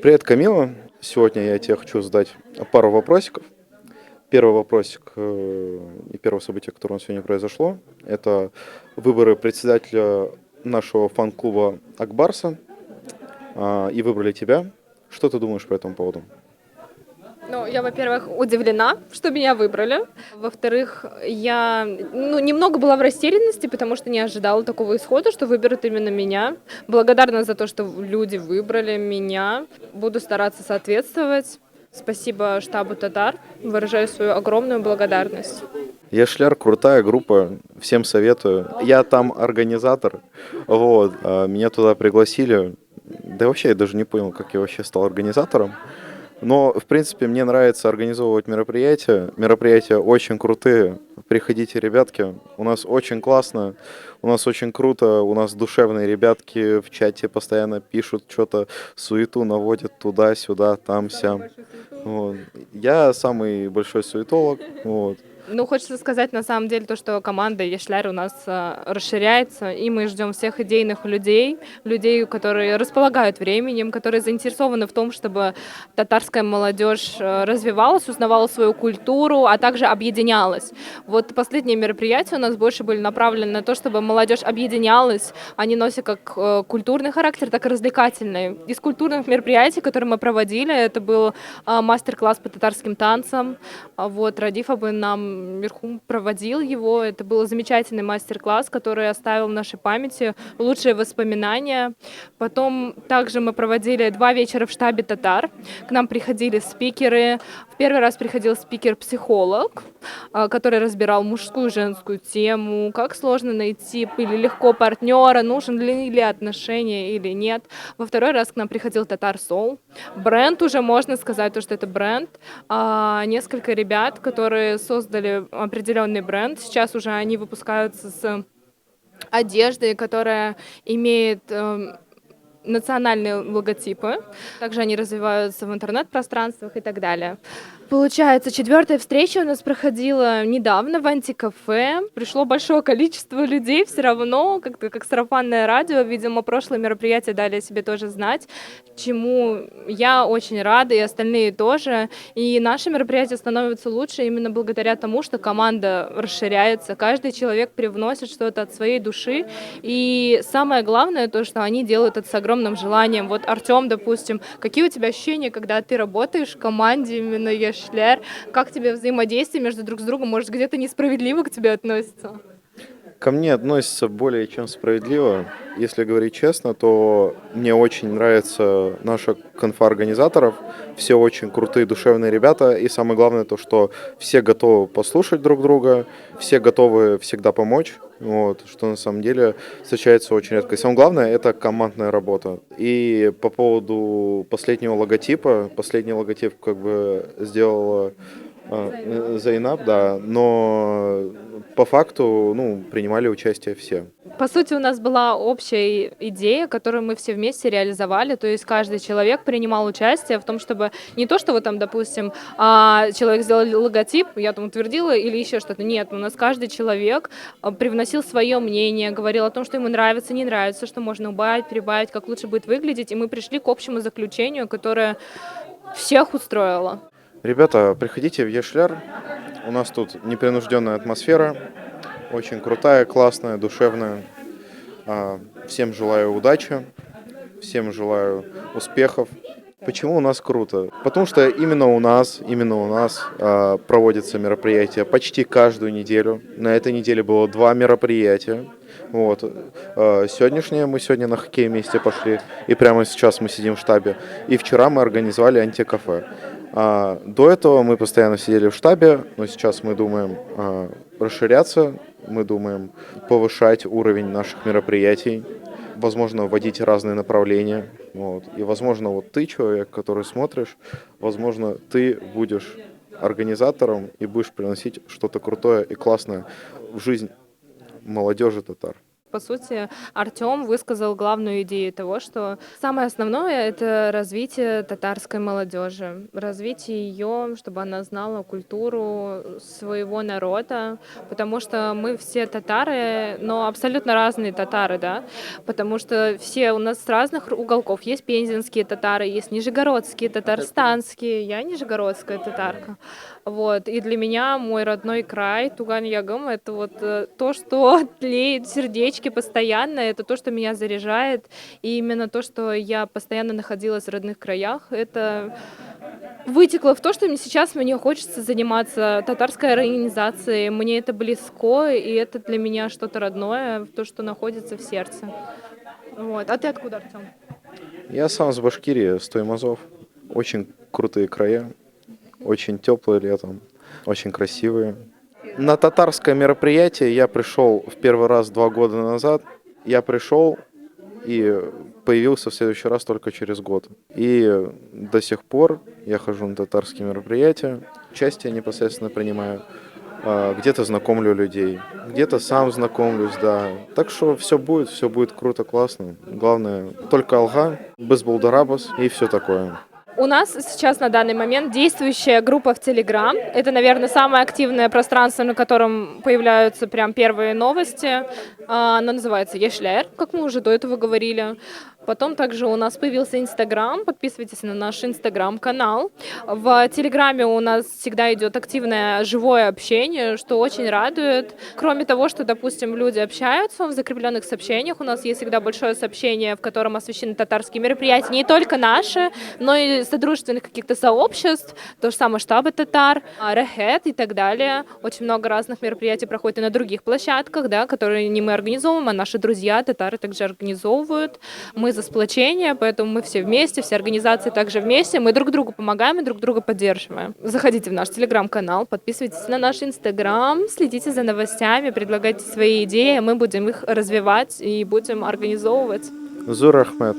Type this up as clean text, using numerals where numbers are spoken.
Привет, Камила. Сегодня я тебе хочу задать пару вопросиков. Первый вопросик и первое событие, которое у нас сегодня произошло, это выборы председателя нашего фан-клуба Акбарса. И выбрали тебя. Что ты думаешь по этому поводу? Ну, я, во-первых, удивлена, что меня выбрали. Во-вторых, я немного была в растерянности, потому что не ожидала такого исхода, что выберут именно меня. Благодарна за то, что люди выбрали меня. Буду стараться соответствовать. Спасибо штабу «Татар». Выражаю свою огромную благодарность. Яшляр крутая группа, всем советую. Я там организатор, вот, меня туда пригласили. Да вообще я даже не понял, как я вообще стал организатором. Но, в принципе, мне нравится организовывать мероприятия. Мероприятия очень крутые. Приходите, ребятки. У нас очень классно, у нас очень круто, у нас душевные ребятки в чате постоянно пишут, что-то суету наводят туда-сюда, там-сям. Вот. Я самый большой суетолог. Вот. Ну, хочется сказать, на самом деле, то, что команда Ешляр у нас расширяется, и мы ждем всех идейных людей, людей, которые располагают временем, которые заинтересованы в том, чтобы татарская молодежь развивалась, узнавала свою культуру, а также объединялась. Вот последние мероприятия у нас больше были направлены на то, чтобы молодежь объединялась. Они носят как культурный характер, так и развлекательный. Из культурных мероприятий, которые мы проводили, это был мастер-класс по татарским танцам. Вот, Радифа бы нам Мирхум проводил его. Это был замечательный мастер-класс, который оставил в нашей памяти лучшие воспоминания. Потом также мы проводили 2 вечера в штабе «Татар». К нам приходили спикеры. В первый раз приходил спикер-психолог, который разбирал мужскую и женскую тему, как сложно найти или легко партнера, нужен ли отношения или нет. Во второй раз к нам приходил «Татар Соул». Бренд уже можно сказать, что это бренд. Несколько ребят, которые создали определенный бренд. Сейчас уже они выпускаются с одеждой, которая имеет национальные логотипы. Также они развиваются в интернет-пространствах и так далее. Получается, 4-я встреча у нас проходила недавно в антикафе. Пришло большое количество людей все равно, как-то как сарафанное радио. Видимо, прошлые мероприятия дали о себе тоже знать, чему я очень рада, и остальные тоже. И наши мероприятия становятся лучше именно благодаря тому, что команда расширяется. Каждый человек привносит что-то от своей души. И самое главное то, что они делают это с огромным желанием. Вот Артем, допустим, какие у тебя ощущения, когда ты работаешь в команде именно Ешляр? Как тебе взаимодействие между друг с другом? Может, где-то несправедливо к тебе относятся? Ко мне относятся более чем справедливо. Если говорить честно, то мне очень нравится наша конфа организаторов. Все очень крутые, душевные ребята. И самое главное то, что все готовы послушать друг друга, все готовы всегда помочь. Вот, что на самом деле встречается очень редко. И самое главное, это командная работа. И по поводу последнего логотипа, последний логотип как бы сделала Зайнаб, да, но по факту, ну, принимали участие все. По сути, у нас была общая идея, которую мы все вместе реализовали. То есть каждый человек принимал участие в том, чтобы не то, что вот там, допустим, человек сделал логотип, я там утвердила или еще что-то. Нет, у нас каждый человек привносил свое мнение, говорил о том, что ему нравится, не нравится, что можно убавить, прибавить, как лучше будет выглядеть. И мы пришли к общему заключению, которое всех устроило. Ребята, приходите в Ешляр. У нас тут непринужденная атмосфера, очень крутая, классная, душевная. Всем желаю удачи, всем желаю успехов. Почему у нас круто? Потому что именно у нас проводятся мероприятия почти каждую неделю. На этой неделе было 2 мероприятия. Вот. Мы сегодня на хоккей вместе пошли, и прямо сейчас мы сидим в штабе. И вчера мы организовали антикафе. До этого мы постоянно сидели в штабе, но сейчас мы думаем расширяться, мы думаем повышать уровень наших мероприятий, возможно, вводить разные направления. Вот. И, возможно, вот ты, человек, который смотришь, возможно, ты будешь организатором и будешь приносить что-то крутое и классное в жизнь молодежи татар. по сути, Артём высказал главную идею того, что самое основное — это развитие татарской молодежи, развитие ее, чтобы она знала культуру своего народа, потому что мы все татары, но абсолютно разные татары, да, потому что все у нас с разных уголков. Есть пензенские татары, есть нижегородские, татарстанские. Я нижегородская татарка. Вот. И для меня мой родной край, Туган-Ягым, это вот то, что тлеет в сердечке постоянно, это то, что меня заряжает. И именно то, что я постоянно находилась в родных краях, это вытекло в то, что мне хочется заниматься татарской организацией. Мне это близко, и это для меня что-то родное, то, что находится в сердце. Вот. А ты откуда, Артём? Я сам с Башкирии, с Тоймазов. Очень крутые края, очень теплые летом, очень красивые. На татарское мероприятие я пришел в первый раз 2 года назад. Я пришел и появился в следующий раз только через год. И до сих пор я хожу на татарские мероприятия, участие непосредственно принимаю. Где-то знакомлю людей, где-то сам знакомлюсь, да. Так что все будет круто, классно. Главное, только алга, без булдарабас и все такое. У нас сейчас на данный момент действующая группа в Telegram. Это, наверное, самое активное пространство, на котором появляются прям первые новости. Она называется Ешлер, как мы уже до этого говорили. Потом также у нас появился Инстаграм. Подписывайтесь на наш Инстаграм-канал. В Телеграме у нас всегда идет активное живое общение, что очень радует. Кроме того, что, допустим, люди общаются в закрепленных сообщениях, у нас есть всегда большое сообщение, в котором освещены татарские мероприятия, не только наши, но и содружественных каких-то сообществ, то же самое штабы татар, Рахет и так далее. Очень много разных мероприятий проходит и на других площадках, да, которые не мы организовываем, а наши друзья татары также организовывают. Мы за сплочение, поэтому мы все вместе, все организации также вместе, мы друг другу помогаем и друг друга поддерживаем. Заходите в наш Телеграм-канал, подписывайтесь на наш Инстаграм, следите за новостями, предлагайте свои идеи, мы будем их развивать и будем организовывать. Зур Ахмед.